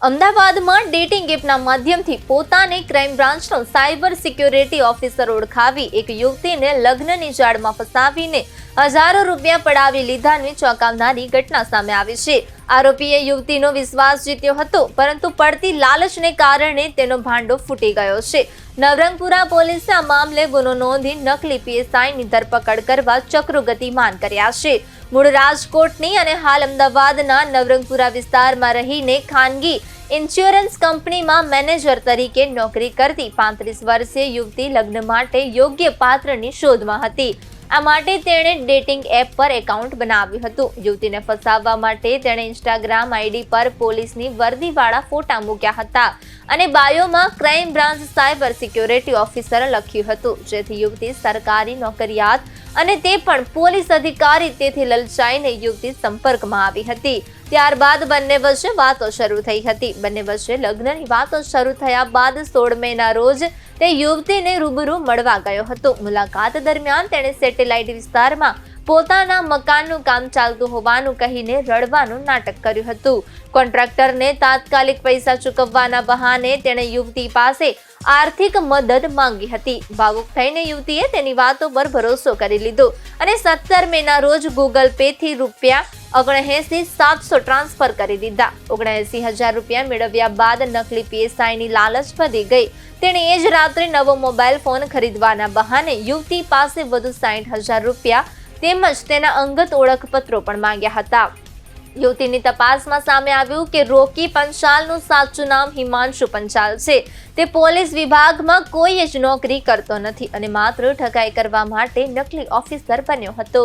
અમદાવાદમાં ડેટિંગ એપના માધ્યમથી પોતાને ક્રાઇમ બ્રાન્ચનો સાયબર સિક્યોરિટી ઓફિસર ઓળખાવી એક યુવતીને લગ્નની જાળમાં ફસાવીને હજારો રૂપિયા પડાવી લીધાની ચોંકાવનારી ઘટના સામે આવી છે। આરોપીએ યુવતીનો વિશ્વાસ જીત્યો હતો, પરંતુ પડતી લાલચને કારણે તેનો ભાંડો ફૂટી ગયો છે। નવરંગપુરા પોલીસે આ મામલે ગુનો નોંધી નકલી પીએસઆઈની ધરપકડ કરવા ચક્રો ગતિમાન કર્યા છે। મૂળ રાજકોટની અને હાલ અમદાવાદના નવરંગપુરા વિસ્તારમાં રહીને ખાનગી ઇન્સ્યોરન્સ કંપનીમાં મેનેજર તરીકે નોકરી કરતી 35 વર્ષીય યુવતી લગ્ન માટે યોગ્ય પાત્રની શોધમાં હતી। આ માટે તેણે ડેટિંગ એપ પર એકાઉન્ટ બનાવ્યું હતું। યુવતીને ફસાવવા માટે તેણે ઇન્સ્ટાગ્રામ આઈડી પર પોલીસની વર્દીવાળા ફોટા મૂક્યા હતા અને બાયોમાં crime branch cyber security officer લખ્યું હતું, જેથી યુવતી સરકારી નોકરિયાત અને તે પણ પોલીસ અધિકારી તેથી લલચાઈને યુવતી સંપર્કમાં આવી હતી। ત્યારબાદ બંને વચ્ચે વાતો શરૂ થઈ હતી। બંને વચ્ચે લગ્નની વાતો શરૂ થયા બાદ 16 મેના રોજ તે યુવતીને રૂબરૂ મળવા ગયો હતો। મુલાકાત દરમિયાન તેણે સેટેલાઇટ વિસ્તારમાં પોતાના મકાનનું કામ ચાલતું હોવાનું કહીને રડવાનું નાટક કર્યું હતું। કોન્ટ્રાક્ટરને તાત્કાલિક પૈસા ચૂકવવાના બહાને તેણે યુવતી પાસે આર્થિક મદદ માંગી હતી। ભાવુક થઈને યુવતીએ તેની વાતો પર ભરોસો કરી લીધો અને 17 મેના રોજ ગૂગલ પે થી ₹79,700 ટ્રાન્સફર કરી દીધા। 79,000 રૂપિયા મેળવ્યા બાદ નકલી પીએસઆઈની લાલચ વધી ગઈ। તેણે એ જ રાત્રે નવો મોબાઈલ ફોન ખરીદવાના બહાને યુવતી પાસે વધુ 60,000 રૂપિયા તેમજ તેના અંગત ઓળખપત્રો પણ માંગ્યા હતા। યુવતીની તપાસમાં સામે આવ્યું કે રોકી પંચાલનું સાચું નામ હિમાંશુ પંચાલ છે। તે પોલીસ વિભાગમાં કોઈ જ નોકરી કરતો નથી અને માત્ર ઠગાઈ કરવા માટે નકલી ઓફિસર બન્યો હતો।